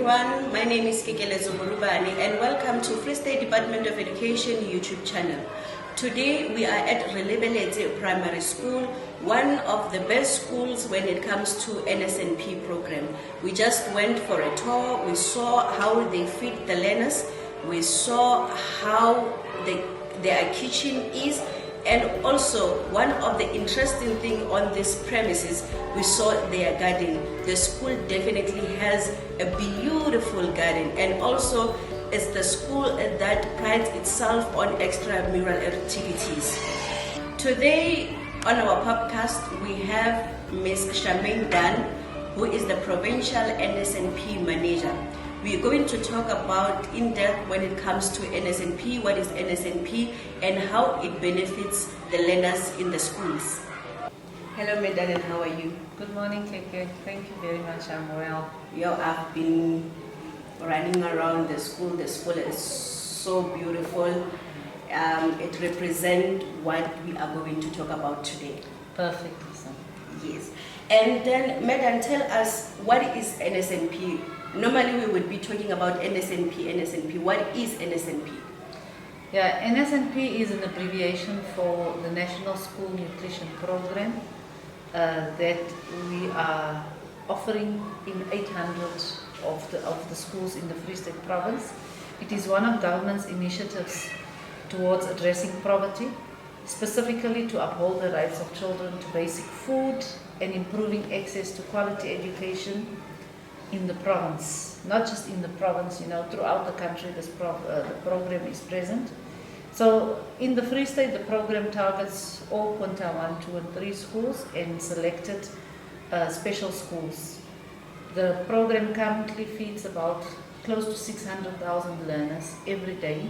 everyone, my name is Kekele Zumurubani and welcome to Free State Department of Education YouTube channel. Today we are at Relebeletse Primary School, one of the best schools when it comes to NSNP program. We just went for a tour, we saw how they feed the learners, we saw how their kitchen is, and also one of the interesting thing on this premises, we saw their garden. The school definitely has a beautiful garden, and also it's the school that prides itself on extramural activities. Today on our podcast we have Ms. Charmaine Dan, who is the Provincial NSNP Manager. We are going to talk about in depth when it comes to NSNP, what is NSNP, and how it benefits the learners in the schools. Hello, Madam, and how are you? Good morning, Keke. Thank you very much. I'm well. I've been running around the school. The school is so beautiful. It represents what we are going to talk about today. Perfectly so. Yes. And then, Madam, tell us, what is NSNP? Normally we would be talking about NSNP. What is NSNP? Yeah, NSNP is an abbreviation for the National School Nutrition Program that we are offering in 800 of the schools in the Free State Province. It is one of government's initiatives towards addressing poverty, specifically to uphold the rights of children to basic food and improving access to quality education in the province, not just in the province, throughout the country the program is present. So in the Free State, the program targets all Quinta 1, 2 and 3 schools and selected special schools. The program currently feeds about close to 600,000 learners every day,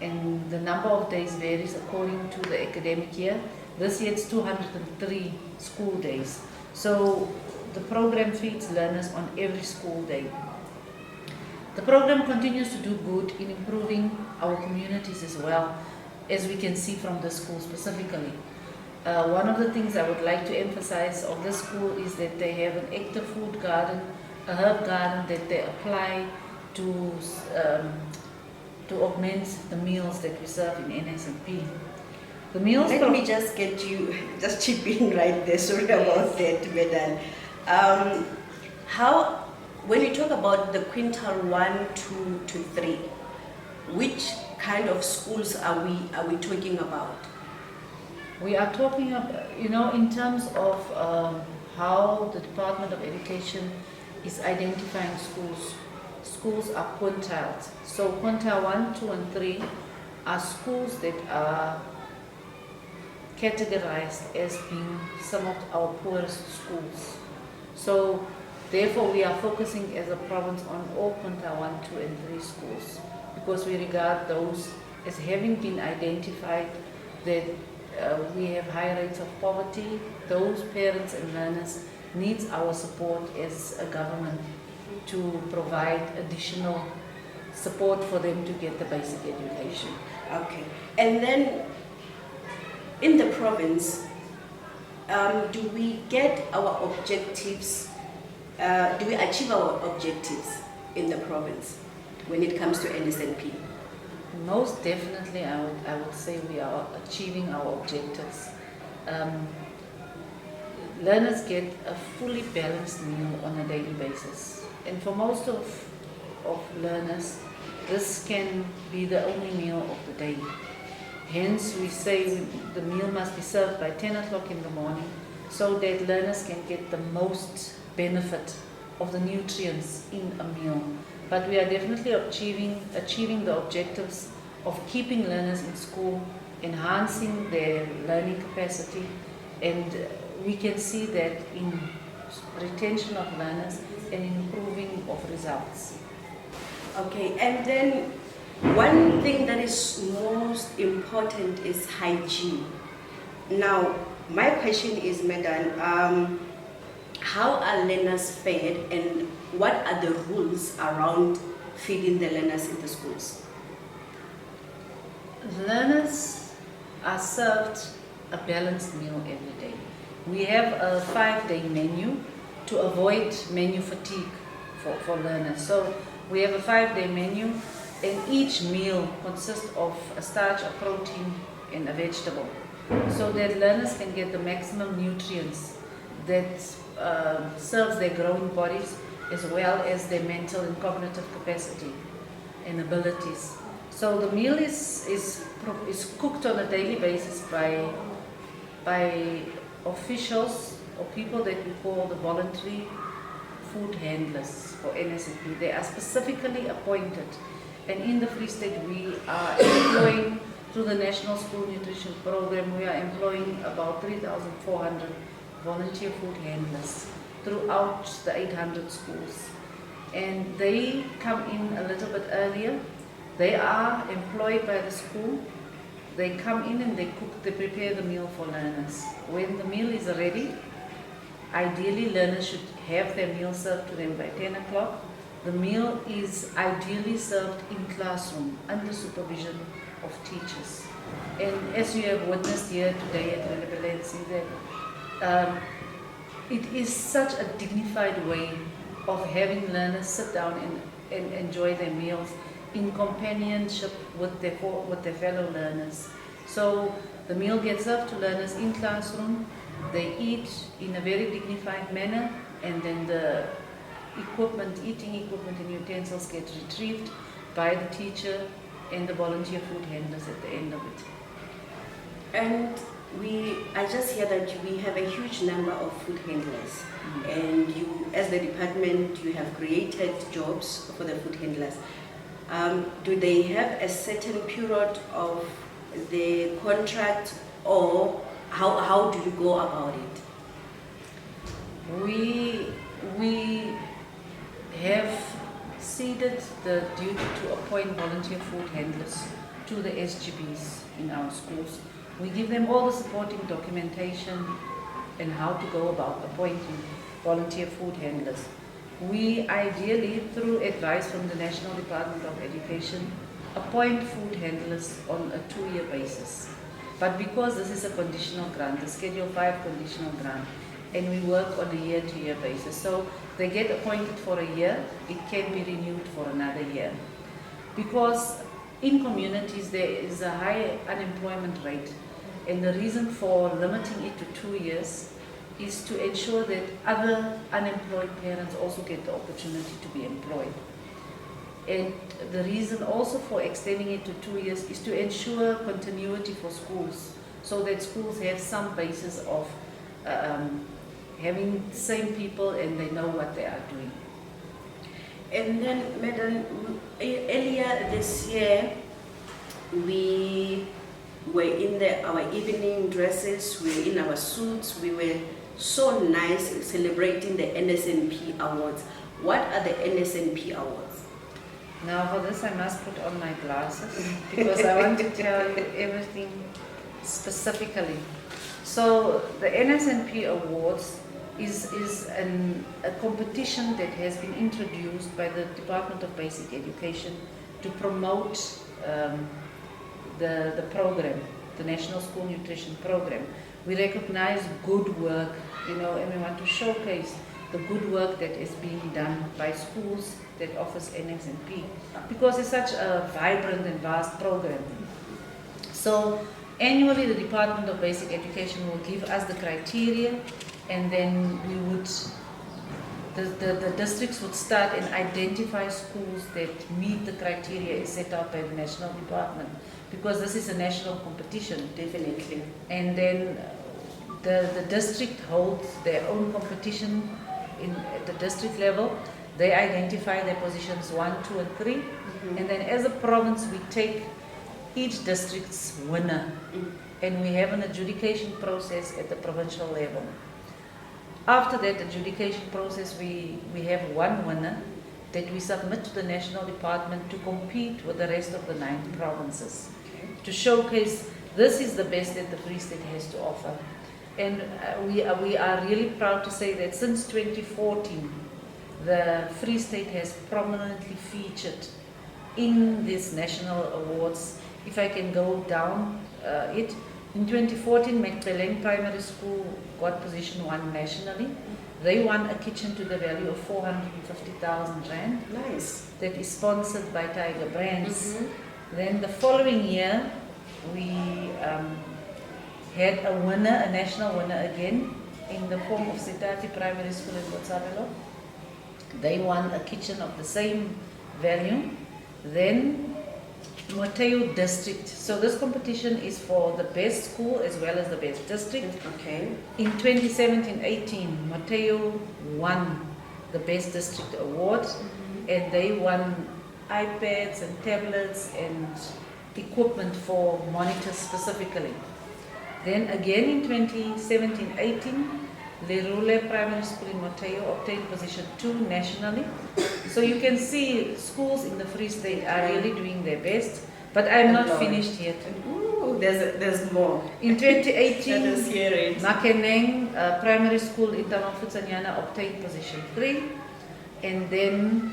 and the number of days varies according to the academic year. This year it's 203 school days. So the program feeds learners on every school day. The program continues to do good in improving our communities as well, as we can see from the school specifically. One of the things I would like to emphasize of this school is that they have an active food garden, a herb garden that they apply to augment the meals that we serve in NSNP. The meals. Let me just get you, just chip in right there. Sorry about that, Madam. When you talk about the quintile 1, 2 to 3, which kind of schools are we talking about? We are talking about, in terms of how the Department of Education is identifying schools. Schools are quintiles. So quintile 1, 2 and 3 are schools that are categorized as being some of our poorest schools. So therefore we are focusing as a province on all quintile 1, 2 and 3 schools, because we regard those as having been identified that we have high rates of poverty. Those parents and learners needs our support as a government to provide additional support for them to get the basic education. Okay. And then in the province, do we get our objectives, do we achieve our objectives in the province when it comes to NSNP? Most definitely, I would say we are achieving our objectives. Learners get a fully balanced meal on a daily basis. And for most of learners, this can be the only meal of the day. Hence, we say the meal must be served by 10 o'clock in the morning so that learners can get the most benefit of the nutrients in a meal. But we are definitely achieving the objectives of keeping learners in school, enhancing their learning capacity, and we can see that in retention of learners and improving of results. Okay, and then one thing that is most important is hygiene. Now, my question is, Madam, how are learners fed and what are the rules around feeding the learners in the schools? Learners are served a balanced meal every day. We have a 5-day menu to avoid menu fatigue for learners. So we have a 5-day menu, and each meal consists of a starch, a protein, and a vegetable, so that learners can get the maximum nutrients that serves their growing bodies as well as their mental and cognitive capacity and abilities. So the meal is cooked on a daily basis by officials or people that we call the voluntary food handlers for NSNP. They are specifically appointed, and in the Free State we are employing through the National School Nutrition Program, we are employing about 3,400 volunteer food handlers throughout the 800 schools. And they come in a little bit earlier. They are employed by the school. They come in and they prepare the meal for learners. When the meal is ready, ideally learners should have their meal served to them by 10 o'clock. The meal is ideally served in classroom under supervision of teachers. And as you have witnessed here today at Relevance, that it is such a dignified way of having learners sit down and enjoy their meals in companionship with their fellow learners. So the meal gets served to learners in classroom, they eat in a very dignified manner, and then the eating equipment and utensils get retrieved by the teacher and the volunteer food handlers at the end of it. And I just hear that we have a huge number of food handlers, and you, as the department, you have created jobs for the food handlers. Do they have a certain period of the contract, or how do you go about it? We have ceded the duty to appoint volunteer food handlers to the SGBs in our schools. We give them all the supporting documentation and how to go about appointing volunteer food handlers. We ideally, through advice from the National Department of Education, appoint food handlers on a 2-year basis. But because this is a conditional grant, a Schedule 5 conditional grant, and we work on a year-to-year basis, so they get appointed for a year, it can be renewed for another year. Because in communities there is a high unemployment rate, and the reason for limiting it to 2 years is to ensure that other unemployed parents also get the opportunity to be employed. And the reason also for extending it to 2 years is to ensure continuity for schools, so that schools have some basis of having the same people and they know what they are doing. And then, Madam, earlier this year, we were in our evening dresses, we were in our suits, we were so nice celebrating the NSNP Awards. What are the NSNP Awards? Now for this I must put on my glasses because I want to tell you everything specifically. So the NSNP Awards is a competition that has been introduced by the Department of Basic Education to promote the program, the National School Nutrition Program. We recognize good work, and we want to showcase the good work that is being done by schools that offers NSNP, because it's such a vibrant and vast program. So annually the Department of Basic Education will give us the criteria, and then we would, the districts would start and identify schools that meet the criteria as set out by the national department, because this is a national competition. Definitely. And then the district holds their own competition at the district level. They identify their positions 1, 2, and 3, and then as a province we take each district's winner, and we have an adjudication process at the provincial level. After that adjudication process, we have one winner that we submit to the national department to compete with the rest of the 9 provinces, to showcase this is the best that the Free State has to offer. And we are really proud to say that since 2014, the Free State has prominently featured in these national awards. If I can go down it, In 2014, McPeleng Primary School got position 1 nationally. They won a kitchen to the value of 450,000 rand. Nice. That is sponsored by Tiger Brands. Then the following year, we had a winner, a national winner again, in the form of Sitati Primary School in Botshabelo. They won a kitchen of the same value. Then Mateo District. So this competition is for the best school as well as the best district. Okay. In 2017-18, Mateo won the best district award, and they won iPads and tablets and equipment for monitors specifically. Then again in 2017-18, Lerule Primary School in Mateo obtained position 2 nationally. So you can see schools in the Free State are really doing their best, but I'm not finished yet. Ooh, there's more. In 2018, Let us hear it. Makeneng Primary School in Tamafutsanyana obtained position 3, and then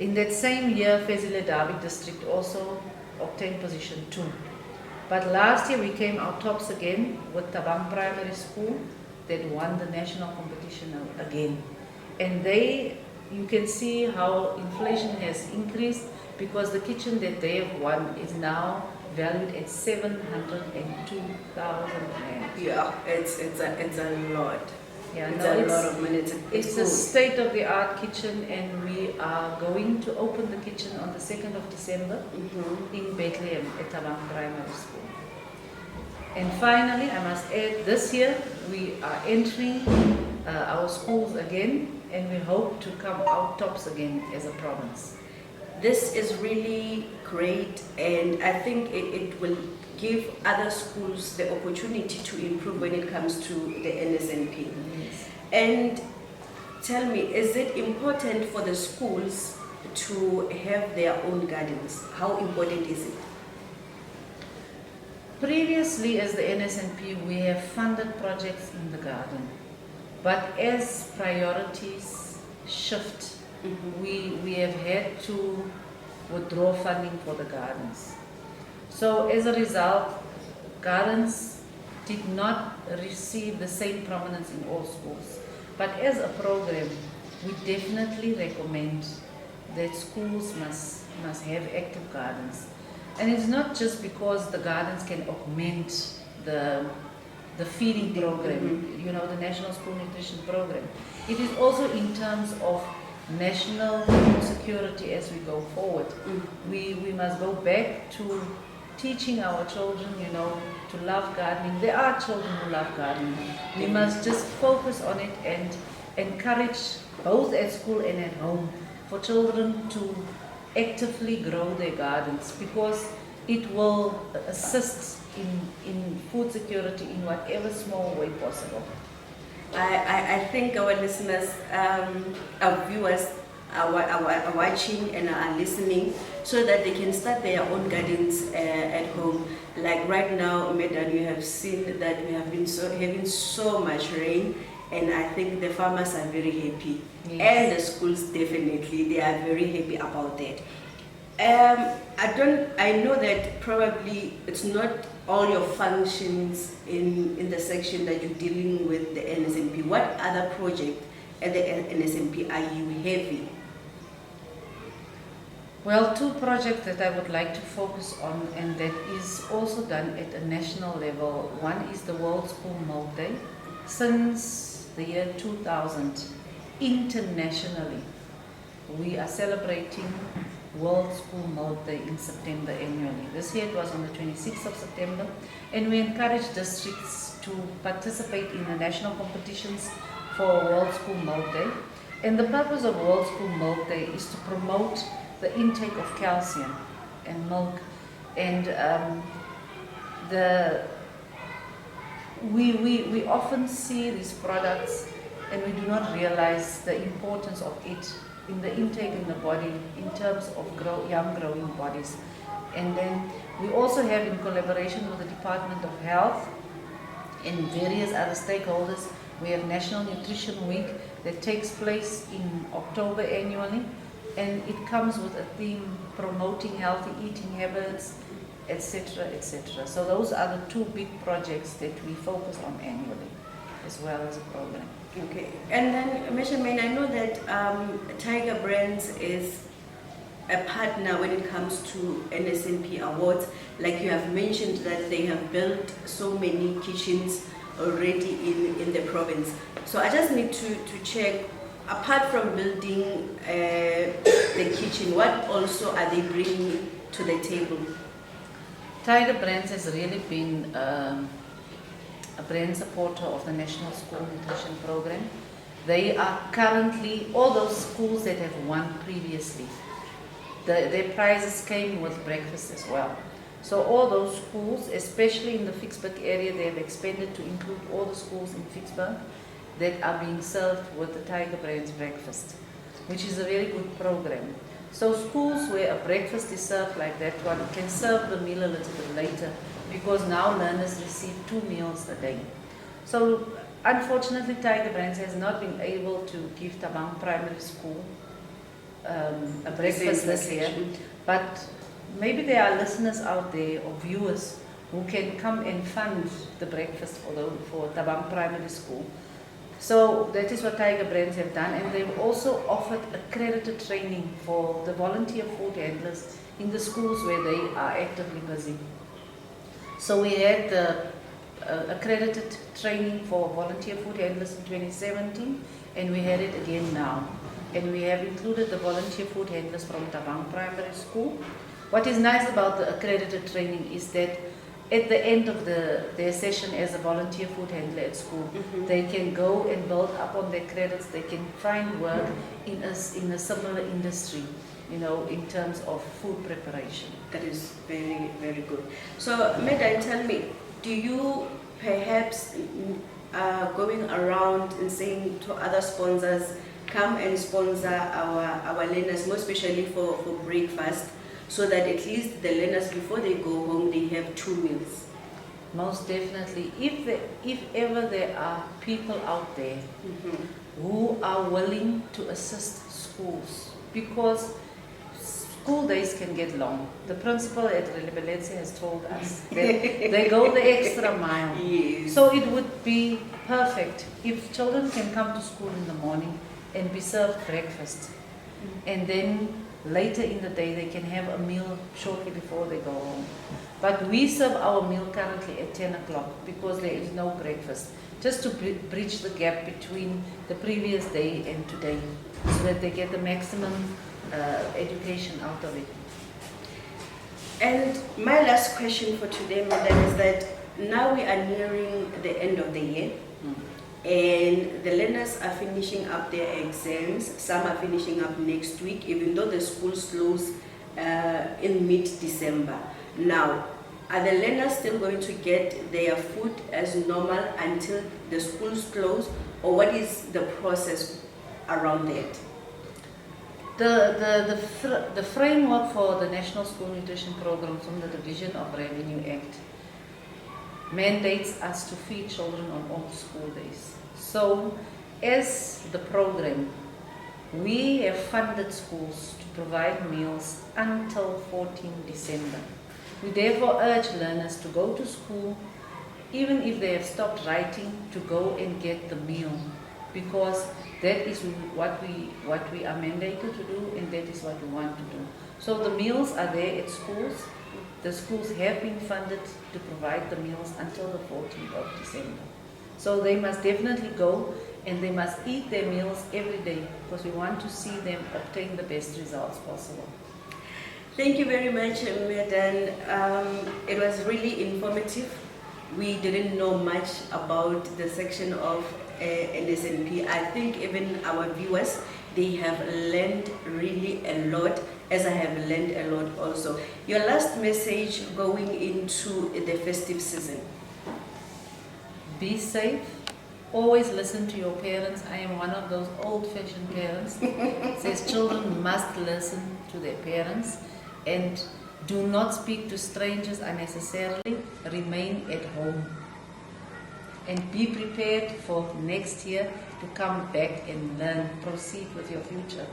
in that same year, Fezile Dabi District also obtained position 2. But last year we came out tops again with Tabang Primary School that won the national competition again. And you can see how inflation has increased, because the kitchen that they have won is now valued at 702,000 rand. Yeah, it's a lot. Yeah, It's no, a lot of money. It's a state-of-the-art kitchen, and we are going to open the kitchen on the 2nd of December in Bethlehem at Tabang Primary School. And finally, I must add, this year we are entering our schools again, and we hope to come out tops again as a province. This is really great, and I think it will give other schools the opportunity to improve when it comes to the NSNP. Yes. And tell me, is it important for the schools to have their own gardens? How important is it? Previously, as the NSNP, we have funded projects in the garden. But as priorities shift, we have had to withdraw funding for the gardens. So as a result, gardens did not receive the same prominence in all schools. But as a program, we definitely recommend that schools must have active gardens. And it's not just because the gardens can augment the feeding program, you know, the National School Nutrition Program. It is also in terms of national food security as we go forward. We must go back to teaching our children, you know, to love gardening. There are children who love gardening. We must just focus on it and encourage, both at school and at home, for children to actively grow their gardens, because it will assist in food security in whatever small way possible. I think our listeners, our viewers are watching and are listening, so that they can start their own gardens at home. Like right now, Medan, you have seen that we have been having so much rain, and I think the farmers are very happy. Yes. And the schools definitely, they are very happy about that. I know that probably it's not all your functions in the section that you're dealing with the NSNP. What other project at the NSNP are you having? Well, 2 projects that I would like to focus on, and that is also done at a national level. One is the World School Milk Day. Since the year 2000, internationally, we are celebrating World School Milk Day in September annually. This year it was on the 26th of September, and we encourage districts to participate in the national competitions for World School Milk Day. And the purpose of World School Milk Day is to promote the intake of calcium and milk. And we often see these products and we do not realize the importance of it in the intake in the body in terms of young growing bodies. And then we also have, in collaboration with the Department of Health and various other stakeholders, we have National Nutrition Week that takes place in October annually, and it comes with a theme promoting healthy eating habits, etc., etc. So those are the two big projects that we focus on annually, as well as a program. Okay, and then Ms. Main, I know that Tiger Brands is a partner when it comes to NSNP Awards. Like you have mentioned that they have built so many kitchens already in the province. So I just need to check, apart from building the kitchen, what also are they bringing to the table? Tiger Brands has really been a brand supporter of the National School Nutrition Program. They are currently, all those schools that have won previously, their prizes came with breakfast as well. So all those schools, especially in the Vicksburg area, they have expanded to include all the schools in Vicksburg that are being served with the Tiger Brands breakfast, which is a very good program. So schools where a breakfast is served like that one can serve the meal a little bit later, because now learners receive 2 meals a day. So unfortunately, Tiger Brands has not been able to give Tabang Primary School a breakfast this year, but maybe there are listeners out there or viewers who can come and fund the breakfast for Tabang Primary School. So that is what Tiger Brands have done, and they've also offered accredited training for the volunteer food handlers in the schools where they are actively busy. So we had the accredited training for volunteer food handlers in 2017, and we had it again now. And we have included the volunteer food handlers from Tabang Primary School. What is nice about the accredited training is that at the end of their session as a volunteer food handler at school, they can go and build up on their credits. They can find work in a similar industry, you know, in terms of food preparation. That is very, very good. So, Madam, tell me, do you perhaps going around and saying to other sponsors, come and sponsor our learners, more especially for breakfast, so that at least the learners, before they go home, they have 2 meals? Most definitely. If ever there are people out there who are willing to assist schools, because school days can get long. The principal at Relebeletse has told us that they go the extra mile. Yes. So it would be perfect if children can come to school in the morning and be served breakfast, and then later in the day they can have a meal shortly before they go home. But we serve our meal currently at 10 o'clock because there is no breakfast, just to bridge the gap between the previous day and today, so that they get the maximum education out of it. And my last question for today, Madam, is that now we are nearing the end of the year, and the learners are finishing up their exams. Some are finishing up next week, even though the school close in mid-December. Now, are the learners still going to get their food as normal until the schools close, or what is the process around that? The framework for the National School Nutrition Program from the Division of Revenue Act mandates us to feed children on all school days. So, as the program, we have funded schools to provide meals until 14 December. We therefore urge learners to go to school, even if they have stopped writing, to go and get the meal, because that is what we are mandated to do, and that is what we want to do. So the meals are there at schools. The schools have been funded to provide the meals until the 14th of December. So they must definitely go, and they must eat their meals every day, because we want to see them obtain the best results possible. Thank you very much, Madam. It was really informative. We didn't know much about the section of NSNP. I think even our viewers, they have learned really a lot, as I have learned a lot also. Your last message going into the festive season? Be safe. Always listen to your parents. I am one of those old-fashioned parents. Says children must listen to their parents, and do not speak to strangers unnecessarily. Remain at home. And be prepared for next year to come back and learn. Proceed with your future.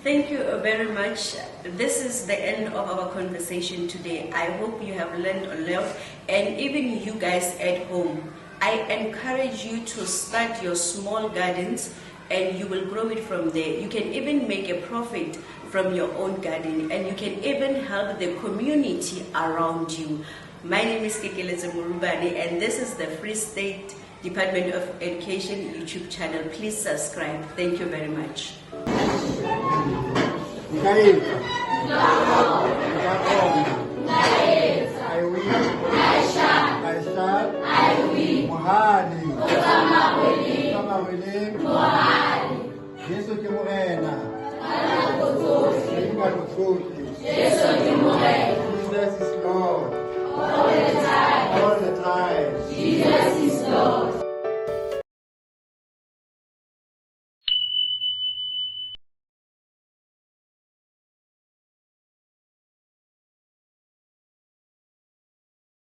Thank you very much. This is the end of our conversation today. I hope you have learned a lot, and even you guys at home, I encourage you to start your small gardens and you will grow it from there. You can even make a profit from your own garden, and you can even help the community around you. My name is Kekeleze Murubani, and this is the Free State Department of Education YouTube channel. Please subscribe. Thank you very much. Jesus is Lord.